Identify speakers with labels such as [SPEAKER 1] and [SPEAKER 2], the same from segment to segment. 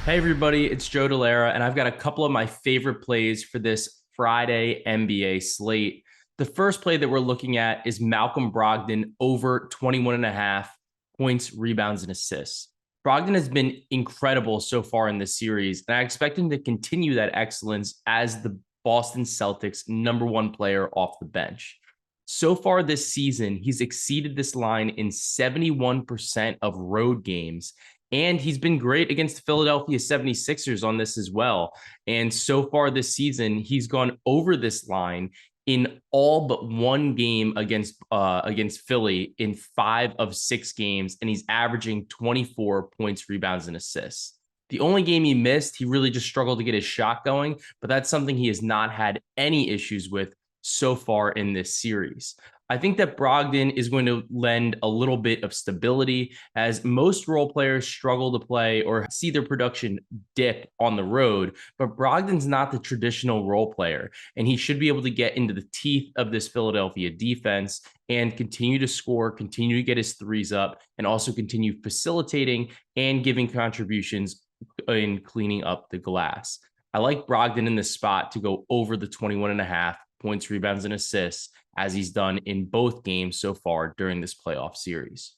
[SPEAKER 1] Hey everybody, it's Joe Delara, and I've got a couple of my favorite plays for this Friday NBA slate. The first play that we're looking at is Malcolm Brogdon over 21.5 points, rebounds, and assists. Brogdon has been incredible so far in this series, and I expect him to continue that excellence as the Boston Celtics' number one player off the bench. So far this season, he's exceeded this line in 71% of road games. And he's been great against the Philadelphia 76ers on this as well. And so far this season, he's gone over this line in all but one game against Philly in 5 of 6 games, and he's averaging 24 points, rebounds, and assists. The only game he missed, he really just struggled to get his shot going, but that's something he has not had any issues with so far in this series. I think that Brogdon is going to lend a little bit of stability as most role players struggle to play or see their production dip on the road. But Brogdon's not the traditional role player, and he should be able to get into the teeth of this Philadelphia defense and continue to score, continue to get his threes up, and also continue facilitating and giving contributions in cleaning up the glass. I like Brogdon in this spot to go over the 21.5 points, rebounds, and assists, as he's done in both games so far during this playoff series.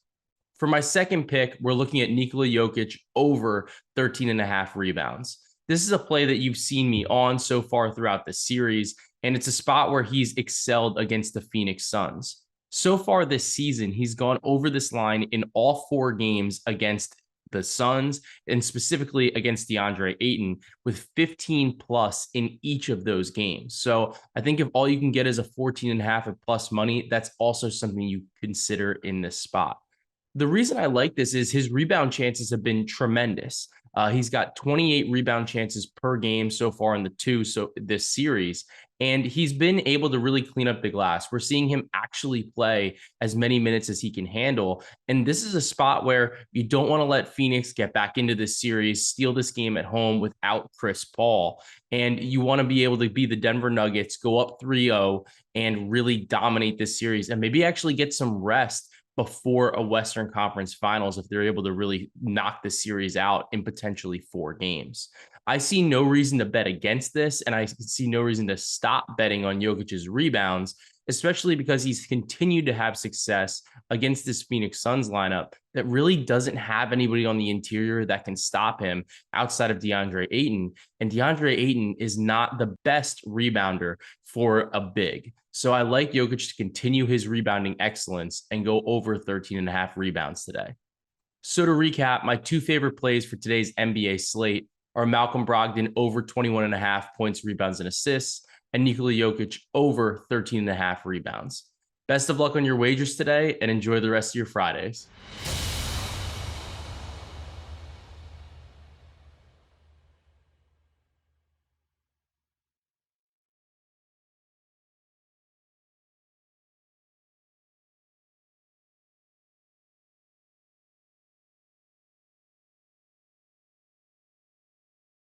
[SPEAKER 1] For my second pick, we're looking at Nikola Jokic over 13.5 rebounds. This is a play that you've seen me on so far throughout the series, and it's a spot where he's excelled against the Phoenix Suns. So far this season, he's gone over this line in all 4 games against the Suns, and specifically against DeAndre Ayton, with 15 plus in each of those games. So I think if all you can get is a 14.5 at plus money, that's also something you consider in this spot. The reason I like this is his rebound chances have been tremendous. He's got 28 rebound chances per game so far in this series, and he's been able to really clean up the glass. We're seeing him actually play as many minutes as he can handle, and this is a spot where you don't want to let Phoenix get back into this series, steal this game at home without Chris Paul, and you want to be able to be the Denver Nuggets, go up 3-0 and really dominate this series, and maybe actually get some rest before a Western Conference Finals if they're able to really knock the series out in potentially 4 games. I see no reason to bet against this, and I see no reason to stop betting on Jokic's rebounds, especially because he's continued to have success against this Phoenix Suns lineup that really doesn't have anybody on the interior that can stop him outside of DeAndre Ayton. And DeAndre Ayton is not the best rebounder for a big. So I like Jokic to continue his rebounding excellence and go over 13.5 rebounds today. So to recap, my 2 favorite plays for today's NBA slate are Malcolm Brogdon over 21.5 points, rebounds, and assists, and Nikola Jokic over 13.5 rebounds. Best of luck on your wagers today, and enjoy the rest of your Fridays.